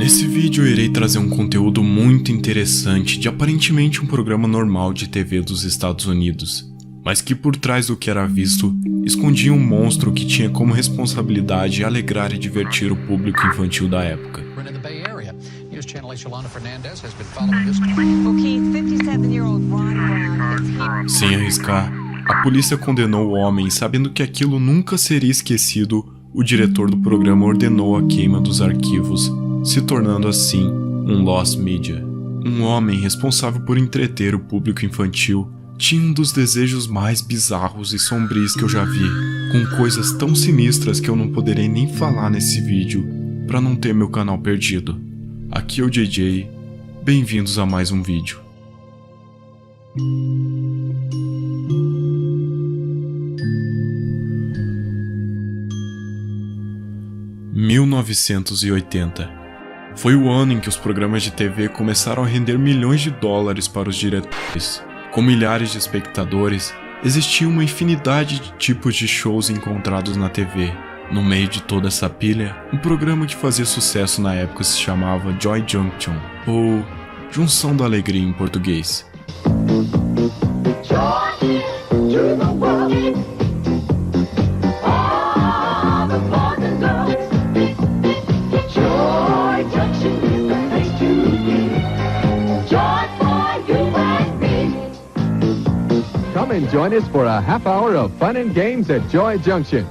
Nesse vídeo eu irei trazer um conteúdo muito interessante de aparentemente um programa normal de TV dos Estados Unidos, mas que por trás do que era visto, escondia um monstro que tinha como responsabilidade alegrar e divertir o público infantil da época. Sem arriscar, a polícia condenou o homem, sabendo que aquilo nunca seria esquecido. O diretor do programa ordenou a queima dos arquivos, se tornando assim um lost media. Um homem responsável por entreter o público infantil tinha um dos desejos mais bizarros e sombrios que eu já vi, com coisas tão sinistras que eu não poderei nem falar nesse vídeo para não ter meu canal perdido. Aqui é o JJ, bem-vindos a mais um vídeo. (1980) Foi o ano em que os programas de TV começaram a render milhões de dólares para os diretores. Com milhares de espectadores, existia uma infinidade de tipos de shows encontrados na TV. No meio de toda essa pilha, um programa que fazia sucesso na época se chamava Joy Junction, ou Junção da Alegria em português. Come and join us for a half hour of fun and games at Joy Junction.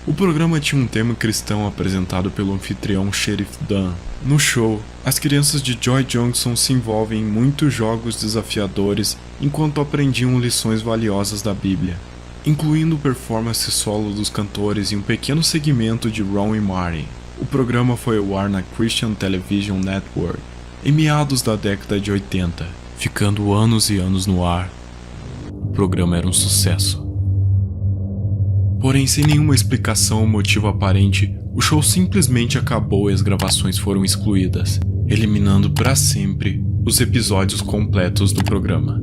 O programa tinha um tema cristão apresentado pelo anfitrião Sheriff Dan. No show, as crianças de Joy Junction se envolvem em muitos jogos desafiadores enquanto aprendiam lições valiosas da Bíblia, incluindo performance solo dos cantores e um pequeno segmento de Ron e Marty. O programa foi ao ar na Christian Television Network em meados da década de 80, ficando anos e anos no ar. O programa era um sucesso. Porém, sem nenhuma explicação ou motivo aparente, o show simplesmente acabou e as gravações foram excluídas, eliminando para sempre os episódios completos do programa.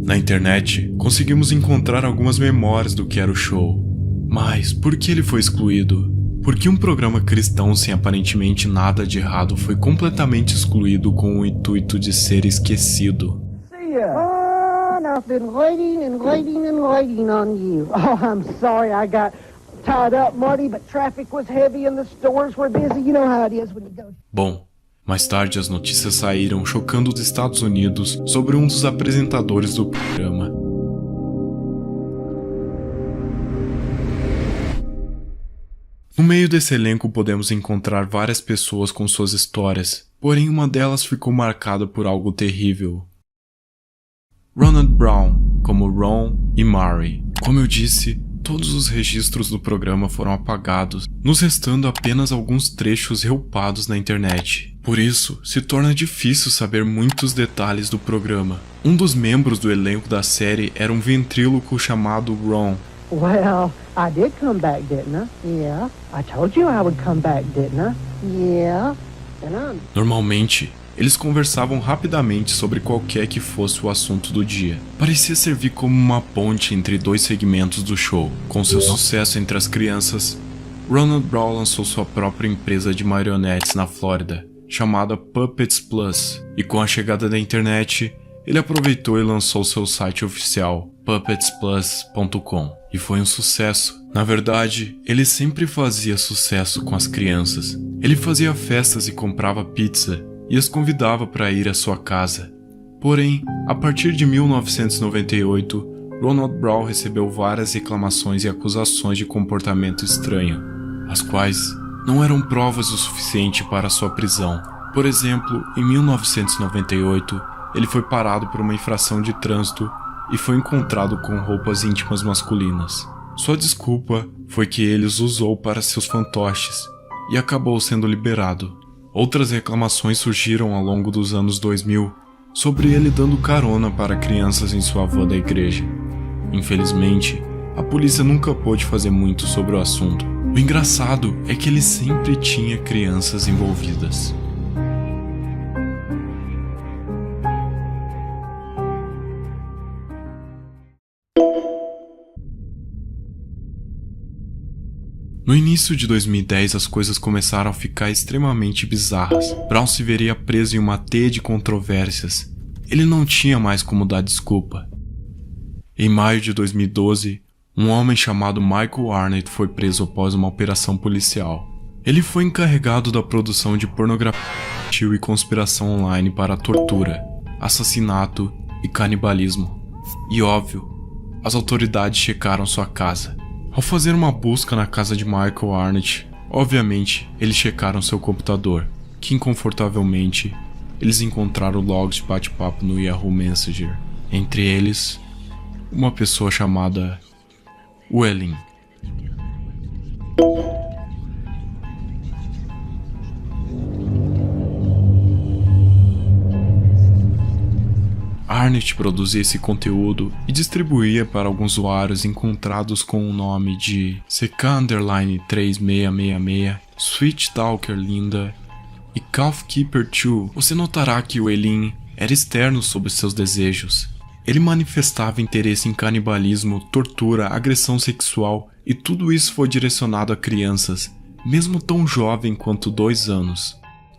Na internet, conseguimos encontrar algumas memórias do que era o show. Mas por que ele foi excluído? Por que um programa cristão sem aparentemente nada de errado foi completamente excluído com o intuito de ser esquecido? I've been waiting and waiting and waiting on you. Oh, I'm sorry I got tied up, Marty, but traffic was heavy and the stores were busy. You know how it is when you go. Bom, mais tarde as notícias saíram chocando os Estados Unidos sobre um dos apresentadores do programa. No meio desse elenco podemos encontrar várias pessoas com suas histórias, porém uma delas ficou marcada por algo terrível. Ronald Brown, como Ron e Mary. Como eu disse, todos os registros do programa foram apagados, nos restando apenas alguns trechos reupados na internet. Por isso, se torna difícil saber muitos detalhes do programa. Um dos membros do elenco da série era um ventríloco chamado Ron. Well, I did come back, didn't I? Yeah. I told you I would come back, didn't I? Yeah. Normalmente, eles conversavam rapidamente sobre qualquer que fosse o assunto do dia. Parecia servir como uma ponte entre dois segmentos do show. Com seu sucesso entre as crianças, Ronald Brown lançou sua própria empresa de marionetes na Flórida, chamada Puppets Plus, e com a chegada da internet, ele aproveitou e lançou seu site oficial, puppetsplus.com, e foi um sucesso. Na verdade, ele sempre fazia sucesso com as crianças. Ele fazia festas e comprava pizza, e as convidava para ir à sua casa. Porém, a partir de 1998, Ronald Brown recebeu várias reclamações e acusações de comportamento estranho, as quais não eram provas o suficiente para sua prisão. Por exemplo, em 1998, ele foi parado por uma infração de trânsito e foi encontrado com roupas íntimas masculinas. Sua desculpa foi que ele os usou para seus fantoches, e acabou sendo liberado. Outras reclamações surgiram ao longo dos anos 2000 sobre ele dando carona para crianças em sua van da igreja. Infelizmente, a polícia nunca pôde fazer muito sobre o assunto. O engraçado é que ele sempre tinha crianças envolvidas. No início de 2010, as coisas começaram a ficar extremamente bizarras. Brown se veria preso em uma teia de controvérsias. Ele não tinha mais como dar desculpa. Em maio de 2012, um homem chamado Michael Arnett foi preso após uma operação policial. Ele foi encarregado da produção de pornografia e conspiração online para tortura, assassinato e canibalismo. E óbvio, as autoridades checaram sua casa. Ao fazer uma busca na casa de Michael Arnett, obviamente, eles checaram seu computador, que inconfortavelmente, eles encontraram logs de bate-papo no Yahoo Messenger. Entre eles, uma pessoa chamada Welling. Arnett produzia esse conteúdo e distribuía para alguns usuários encontrados com o nome de CK_3666, Sweet Talker Linda e Calfkeeper 2. Você notará que o Elin era externo sobre seus desejos. Ele manifestava interesse em canibalismo, tortura, agressão sexual e tudo isso foi direcionado a crianças, mesmo tão jovem quanto 2 anos.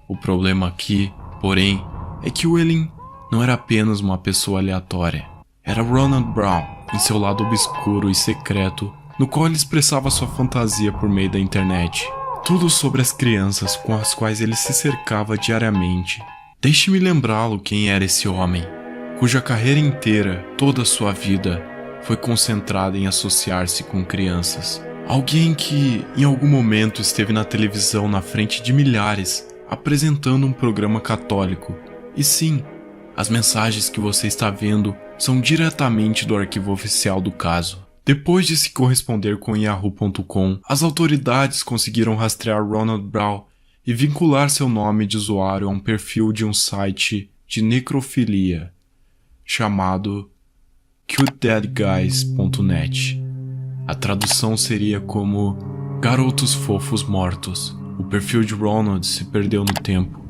O problema aqui, porém, é que o Elin não era apenas uma pessoa aleatória. Era Ronald Brown, em seu lado obscuro e secreto, no qual ele expressava sua fantasia por meio da internet. Tudo sobre as crianças com as quais ele se cercava diariamente. Deixe-me lembrá-lo quem era esse homem, cuja carreira inteira, toda a sua vida, foi concentrada em associar-se com crianças. Alguém que, em algum momento, esteve na televisão na frente de milhares, apresentando um programa católico. E sim, as mensagens que você está vendo são diretamente do arquivo oficial do caso. Depois de se corresponder com Yahoo.com, as autoridades conseguiram rastrear Ronald Brown e vincular seu nome de usuário a um perfil de um site de necrofilia chamado cutedeadguys.net. A tradução seria como Garotos Fofos Mortos. O perfil de Ronald se perdeu no tempo.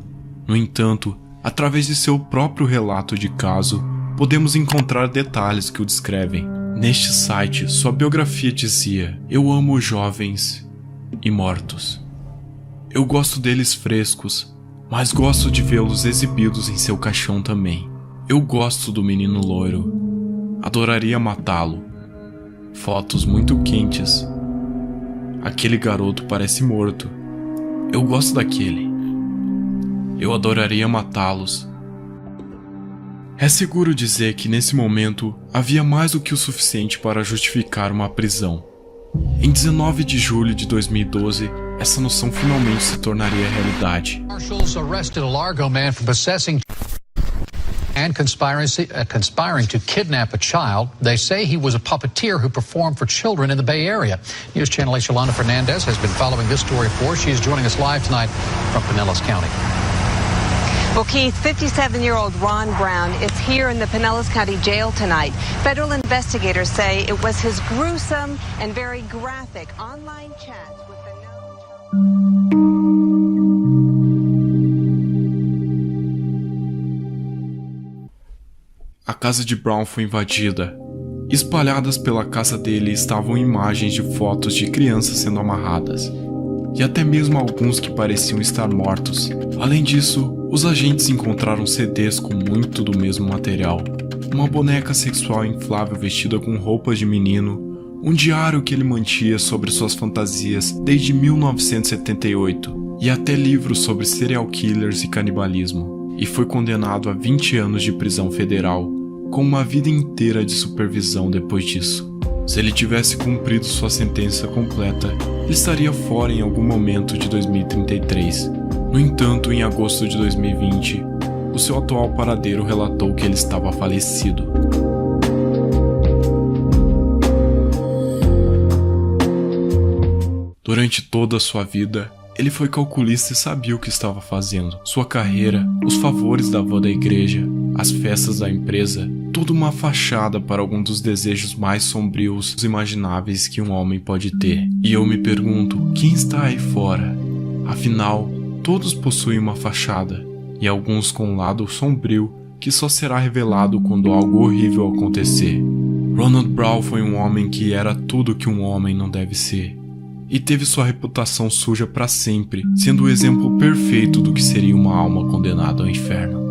No entanto, através de seu próprio relato de caso, podemos encontrar detalhes que o descrevem. Neste site, sua biografia dizia: "Eu amo os jovens e mortos. Eu gosto deles frescos, mas gosto de vê-los exibidos em seu caixão também. Eu gosto do menino loiro. Adoraria matá-lo. Fotos muito quentes. Aquele garoto parece morto. Eu gosto daquele. Eu adoraria matá-los." É seguro dizer que nesse momento havia mais do que o suficiente para justificar uma prisão. Em 19 de julho de 2012, essa noção finalmente se tornaria realidade. Marshals arrested a Largo man for possessing and conspiring to kidnap a child. They say he was a puppeteer who performed for children in the Bay Area. News Channel 8's Yolanda Fernandez has been following this story for us. She is joining us live tonight from Pinellas County. Well, Keith, 57-year-old Ron Brown is here in the Pinellas County Jail tonight. Federal investigators say it was his gruesome and very graphic online chats with the known... A casa de Brown foi invadida. Espalhadas pela casa dele estavam imagens de fotos de crianças sendo amarradas, e até mesmo alguns que pareciam estar mortos. Além disso, os agentes encontraram CDs com muito do mesmo material, uma boneca sexual inflável vestida com roupas de menino, um diário que ele mantinha sobre suas fantasias desde 1978, e até livros sobre serial killers e canibalismo, e foi condenado a 20 anos de prisão federal, com uma vida inteira de supervisão depois disso. Se ele tivesse cumprido sua sentença completa, ele estaria fora em algum momento de 2033. No entanto, em agosto de 2020, o seu atual paradeiro relatou que ele estava falecido. Durante toda a sua vida, Ele foi calculista e sabia o que estava fazendo. Sua carreira, os favores da avó da igreja, as festas da empresa, tudo uma fachada para algum dos desejos mais sombrios imagináveis que um homem pode ter. E eu me pergunto, quem está aí fora? Afinal, todos possuem uma fachada, e alguns com um lado sombrio que só será revelado quando algo horrível acontecer. Ronald Brown foi um homem que era tudo que um homem não deve ser, e teve sua reputação suja para sempre, sendo o exemplo perfeito do que seria uma alma condenada ao inferno.